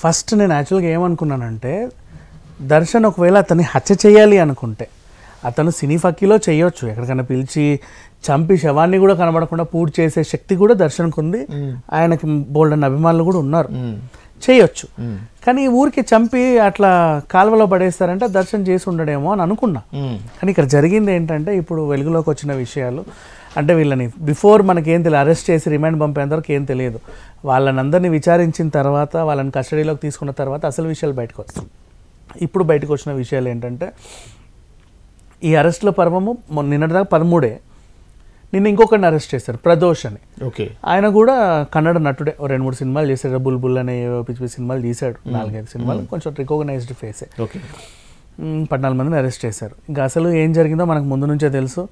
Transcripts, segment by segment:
First నేను యాక్చువల్గా ఏమనుకున్నానంటే దర్శన్ ఒకవేళ అతన్ని హత్య చేయాలి అనుకుంటే అతను సినీ ఫక్కీలో చేయొచ్చు, ఎక్కడికైనా పిలిచి చంపి శవాన్ని కూడా కనబడకుండా పూర్తి చేసే శక్తి కూడా దర్శన్కు ఉంది, ఆయనకి బోల్డన్ అభిమానులు కూడా ఉన్నారు, చేయొచ్చు. కానీ ఊరికి చంపి అట్లా కాలువలో పడేస్తారంటే దర్శన్ చేసి ఉండడేమో అని అనుకున్నా. కానీ ఇక్కడ జరిగింది ఏంటంటే ఇప్పుడు వెలుగులోకి వచ్చిన విషయాలు అంటే వీళ్ళని బిఫోర్ మనకేం తెలియదు, అరెస్ట్ చేసి రిమాండ్ పంపేంత వరకు ఏం తెలియదు. వాళ్ళని అందరినీ విచారించిన తర్వాత వాళ్ళని కస్టడీలోకి తీసుకున్న తర్వాత అసలు విషయాలు బయటకు వస్తాయి. ఇప్పుడు బయటకు వచ్చిన విషయాలు ఏంటంటే ఈ అరెస్ట్ల పర్వము నిన్నటిదాకా 13. నిన్న ఇంకొకరిని అరెస్ట్ చేశారు, ప్రదోష్ అని. ఓకే, ఆయన కూడా కన్నడ నటుడే, 2-3 సినిమాలు చేశాడు, బుల్బుల్ అనే పిచ్చి సినిమాలు తీశాడు, 4-5 సినిమాలు, కొంచెం రికగ్నైజ్డ్ ఫేసే. ఓకే, 14 మందిని అరెస్ట్ చేశారు. ఇంకా అసలు ఏం జరిగిందో మనకు ముందు నుంచే తెలుసు.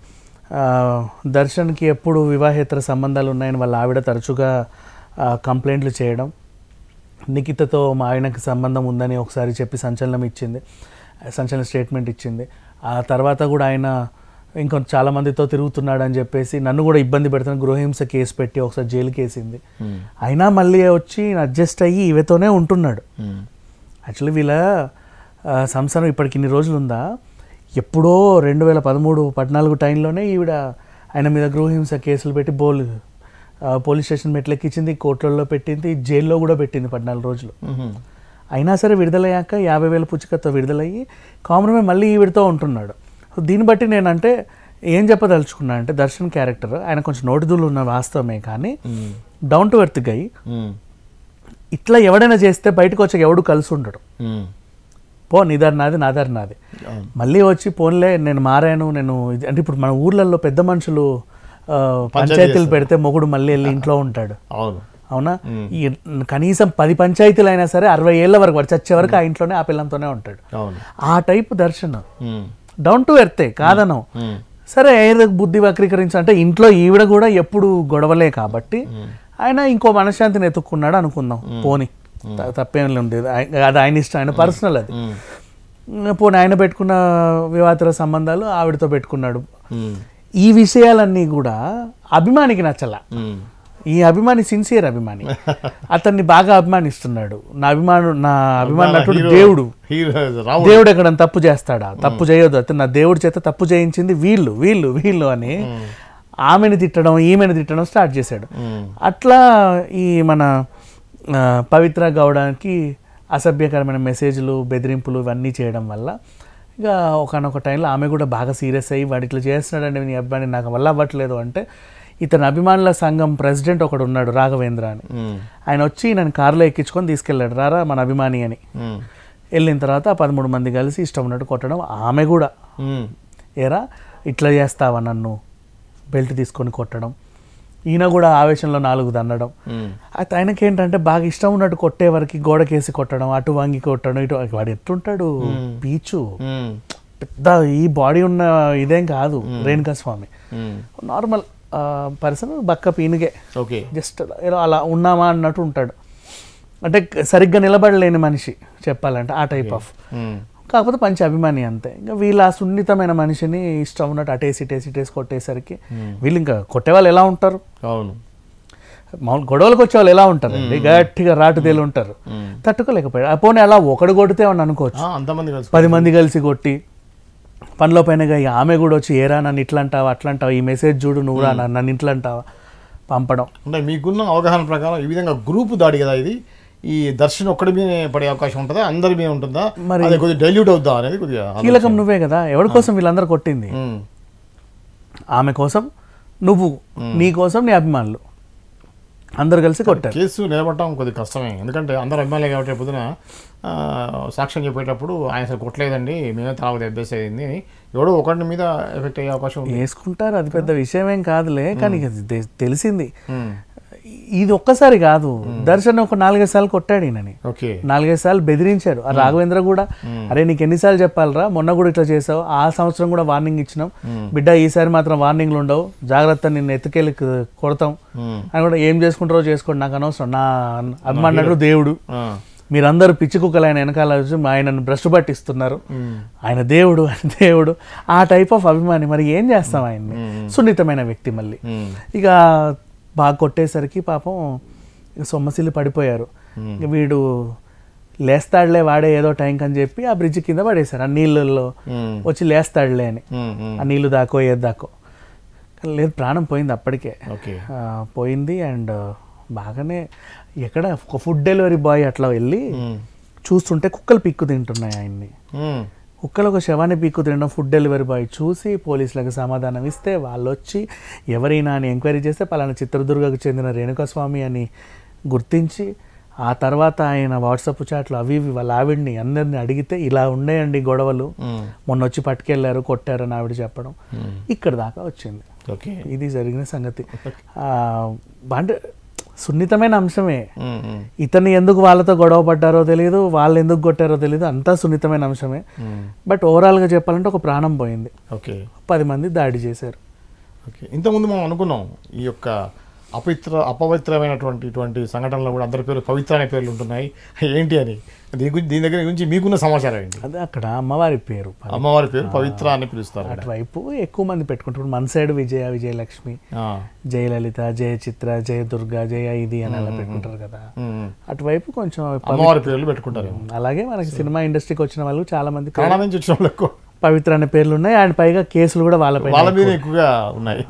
దర్శన్కి ఎప్పుడు వివాహేతర సంబంధాలు ఉన్నాయని వాళ్ళ ఆవిడ తరచుగా కంప్లైంట్లు చేయడం, నిఖితతో మా ఆయనకి సంబంధం ఉందని ఒకసారి చెప్పి సంచలనం స్టేట్మెంట్ ఇచ్చింది. ఆ తర్వాత కూడా ఆయన ఇంకొంత చాలా మందితో తిరుగుతున్నాడు అని చెప్పేసి నన్ను కూడా ఇబ్బంది పెడుతున్న గృహహింస కేసు పెట్టి ఒకసారి జైలుకి వేసింది. అయినా మళ్ళీ వచ్చి అడ్జస్ట్ అయ్యి ఇవతోనే ఉంటున్నాడు. యాక్చువల్లీ వీళ్ళ సంసారం ఇప్పటికి ఇన్ని రోజులు ఉందా, ఎప్పుడో 2013-14 టైంలోనే ఈవిడ ఆయన మీద గృహహింస కేసులు పెట్టి పోలీస్ స్టేషన్ మెట్లెక్కించింది, కోర్టులలో పెట్టింది, జైల్లో కూడా పెట్టింది 14 రోజులు. అయినా సరే విడుదలయ్యాక 50,000 పుచ్చికతో విడుదలయ్యి కామన్మే మళ్ళీ ఈవిడతో ఉంటున్నాడు. దీన్ని బట్టి నేనంటే ఏం చెప్పదలుచుకున్నా అంటే దర్శన్ క్యారెక్టర్ ఆయన కొంచెం నోటిదూలు ఉన్న వాస్తవమే, కానీ డౌన్ టు ఎర్త్ గై. ఇట్లా ఎవడైనా చేస్తే బయటకు వచ్చాక ఎవడు కలిసి ఉండడు. పో నీదారి నాది నాదారి నాది, మళ్ళీ వచ్చి పోన్లే నేను మారాను నేను అంటే ఇప్పుడు మన ఊర్లలో పెద్ద మనుషులు పంచాయతీలు పెడితే మొగుడు మళ్ళీ వెళ్ళి ఇంట్లో ఉంటాడు. అవునా, ఈ కనీసం 10 పంచాయతీలు అయినా సరే 60 ఏళ్ళ వరకు వాడు చచ్చే వరకు ఆ ఇంట్లోనే ఆ పిల్లంతోనే ఉంటాడు. ఆ టైప్ దర్శన్ డౌన్ టు ఎర్తే కాదను. సరే బుద్ధి వక్రీకరించాలంటే ఇంట్లో ఈవిడ కూడా ఎప్పుడు గొడవలే కాబట్టి ఆయన ఇంకో మనశ్శాంతిని ఎత్తుక్కున్నాడు అనుకుందాం. పోనీ తప్పేం లేదు, అది ఆయన ఇష్టం, ఆయన పర్సనల్ అది. పోనీ ఆయన పెట్టుకున్న వివాహేతర సంబంధాలు ఆవిడతో పెట్టుకున్నాడు. ఈ విషయాలన్నీ కూడా అభిమానికి నచ్చల. ఈ అభిమాని సిన్సియర్ అభిమాని, అతన్ని బాగా అభిమానిస్తున్నాడు. నా అభిమాని నటుడు దేవుడు ఎక్కడ తప్పు చేస్తాడా, తప్పు చేయొద్దు, అతను నా దేవుడి చేత తప్పు చేయించింది వీళ్ళు వీళ్ళు వీళ్ళు అని ఆమెను తిట్టడం ఈమెను తిట్టడం స్టార్ట్ చేశాడు. అట్లా ఈ మన పవిత్ర గౌడకి అసభ్యకరమైన మెసేజ్లు బెదిరింపులు ఇవన్నీ చేయడం వల్ల ఇక ఒకనొక టైంలో ఆమె కూడా బాగా సీరియస్ అయ్యి వాడు ఇట్లా చేస్తున్నాడండి నీ అభిమాని నాకు వల్ల అవ్వట్లేదు అంటే ఇతని అభిమానుల సంఘం ప్రెసిడెంట్ ఒకడు ఉన్నాడు రాఘవేంద్ర అని, ఆయన వచ్చి నన్ను కారులో ఎక్కించుకొని తీసుకెళ్ళాడు, రారా మన అభిమాని అని. వెళ్ళిన తర్వాత 13 మంది కలిసి ఇష్టం ఉన్నట్టు కొట్టడం. ఆమె కూడా ఏరా ఇట్లా చేస్తావా నన్ను బెల్ట్ తీసుకొని కొట్టడం. ఈయన కూడా ఆవేశంలో 4 దన్నడం. అయితే ఆయనకి ఏంటంటే బాగా ఇష్టం ఉన్నట్టు కొట్టే వరకు గోడకేసి కొట్టడం, అటు వంగి కొట్టడం, ఇటు. వాడు ఎట్లుంటాడు పీచు, పెద్ద ఈ బాడీ ఉన్న ఇదేం కాదు రేణుకా స్వామి, నార్మల్ పర్సన్, బక్క పీనుగే, జస్ట్ అలా ఉన్నామా అన్నట్టు ఉంటాడు. అంటే సరిగ్గా నిలబడలేని మనిషి చెప్పాలంటే ఆ టైప్ ఆఫ్, కాకపోతే మంచి అభిమాని అంతే. ఇంకా వీళ్ళు ఆ సున్నితమైన మనిషిని ఇష్టం ఉన్నట్టు అటేసి కొట్టేసరికి వీళ్ళు ఇంకా కొట్టేవాళ్ళు ఎలా ఉంటారు, మామూలు గొడవలకు వచ్చే వాళ్ళు ఎలా ఉంటారు అండి, గట్టిగా రాటుదేలు ఉంటారు, తట్టుకోలేకపోయాడు. పోనీ అలా ఒకడు కొడితే అని అనుకోవచ్చు, 10 మంది కలిసి కొట్టి పనిలో పైనగా ఆమె కూడా వచ్చి ఏరా నన్ను ఇట్లా అంటావా అట్లా అంటావా, ఈ మెసేజ్ చూడు నువ్వురా నన్ను ఇట్లా అంటావా పంపడం. అంటే మీకున్న అవగాహన ప్రకారం ఈ విధంగా గ్రూప్ దాడి కదా ఇది, ఈ దర్శన్ ఒక్కడి మీద పడే అవకాశం ఉంటుందా, అందరి మీద ఉంటుందా, మరి కొద్దిగా డైల్యూట్ అవుద్దా అనేది కొద్దిగా కీలకం. నువ్వే కదా ఎవరి కోసం వీళ్ళందరూ కొట్టింది, ఆమె కోసం నువ్వు, నీ కోసం నీ అభిమానులు అందరు కలిసి కొట్టారు. కేసు నిలబడటం కొద్దిగా కష్టమే, ఎందుకంటే అందరు అభిమానులే కాబట్టి పొద్దున సాక్ష్యం చెప్పేటప్పుడు ఆయన అసలు కొట్టలేదండి మేమే తలా దెబ్బేసి అయింది ఎవడో ఒకటి మీద ఎఫెక్ట్ అయ్యే అవకాశం వేసుకుంటారు. అది పెద్ద విషయం ఏం కాదులే, కానీ తెలిసింది ఇది ఒక్కసారి కాదు. దర్శన్ ఒక 4-5 సార్లు కొట్టాడు ఈయనని, 4-5 సార్లు బెదిరించారు. ఆ రాఘవేంద్ర కూడా అరే నీకు ఎన్నిసార్లు చెప్పాలరా, మొన్న కూడా ఇట్లా చేసావు, ఆ సంవత్సరం కూడా వార్నింగ్ ఇచ్చినాం బిడ్డ, ఈసారి మాత్రం వార్నింగ్లు ఉండవు, జాగ్రత్త నిన్ను ఎత్తుకెళ్ళి కొడతాం అని కూడా. ఏం చేసుకుంటారో చేసుకోండి నాకు అనవసరం, నా అభిమానుడు దేవుడు, మీరందరూ పిచ్చి కుక్కలు ఆయన వెనకాల ఆయనను భ్రష్టు పట్టిస్తున్నారు, ఆయన దేవుడు ఆయన దేవుడు, ఆ టైప్ ఆఫ్ అభిమాని. మరి ఏం చేస్తాం ఆయన్ని, సున్నితమైన వ్యక్తి. మళ్ళీ ఇక బాగా కొట్టేసరికి పాపం సొమ్మసిల్లి పడిపోయారు. వీడు లేస్తాడులే వాడే ఏదో టైంకి అని చెప్పి ఆ బ్రిడ్జ్ కింద పడేశారు, ఆ నీళ్ళల్లో వచ్చి లేస్తాడులే అని. ఆ నీళ్ళు దాకో ఏది దాకో లేదు, ప్రాణం పోయింది అప్పటికే. పోయింది. అండ్ బాగానే ఎక్కడ ఒక ఫుడ్ డెలివరీ బాయ్ అట్లా వెళ్ళి చూస్తుంటే కుక్కలు పిక్కు తింటున్నాయి ఆయన్ని. కుక్కలు ఒక శవాన్ని పీక్కు తినడం ఫుడ్ డెలివరీ బాయ్ చూసి పోలీసులకు సమాధానం ఇస్తే వాళ్ళు వచ్చి ఎవరైనా అని ఎంక్వైరీ చేస్తే పలానా చిత్రదుర్గకు చెందిన రేణుకాస్వామి అని గుర్తించి ఆ తర్వాత ఆయన వాట్సాప్ చాట్లు అవి ఇవి వాళ్ళ ఆవిడ్ని అందరిని అడిగితే ఇలా ఉండేయండి గొడవలు, మొన్న వచ్చి పట్టుకెళ్ళారు కొట్టారని ఆవిడ చెప్పడం ఇక్కడ దాకా వచ్చింది. ఇది జరిగిన సంగతి. అంటే సున్నితమైన అంశమే. ఇతన్ని ఎందుకు వాళ్ళతో గొడవ పడ్డారో తెలియదు, వాళ్ళు ఎందుకు కొట్టారో తెలియదు, అంతా సున్నితమైన అంశమే. బట్ ఓవరాల్గా చెప్పాలంటే ఒక ప్రాణం పోయింది, 10 మంది దాడి చేశారు. ఇంతకుముందు మనం అనుకున్నాం ఈ యొక్క అపవిత్రమైనటువంటి ఇటువంటి సంఘటనలో కూడా అందరి పేరు పవిత్ర అనే పేర్లు ఉంటున్నాయి ఏంటి అని, దీని దగ్గర గురించి మీకున్న సమాచారం ఏంటి? అదే అక్కడ అమ్మవారి పేరు పవిత్ర అని పిలుస్తారు. అటువైపు ఎక్కువ మంది పెట్టుకుంటారు. మన సైడ్ విజయ, విజయలక్ష్మి, జయలలిత, జయ చిత్ర, జయ దుర్గా, జయ ఇది అని అలా పెట్టుకుంటారు కదా. అటువైపు కొంచెం అమ్మవారి పేర్లు పెట్టుకుంటారు. అలాగే మనకి సినిమా ఇండస్ట్రీకి వచ్చిన వాళ్ళు చాలా మంది కన్నడ నుంచి వచ్చిన వాళ్ళు పవిత్ర అనే పేర్లు ఉన్నాయి. అండ్ పైగా కేసులు కూడా వాళ్ళ మీద ఎక్కువగా ఉన్నాయి.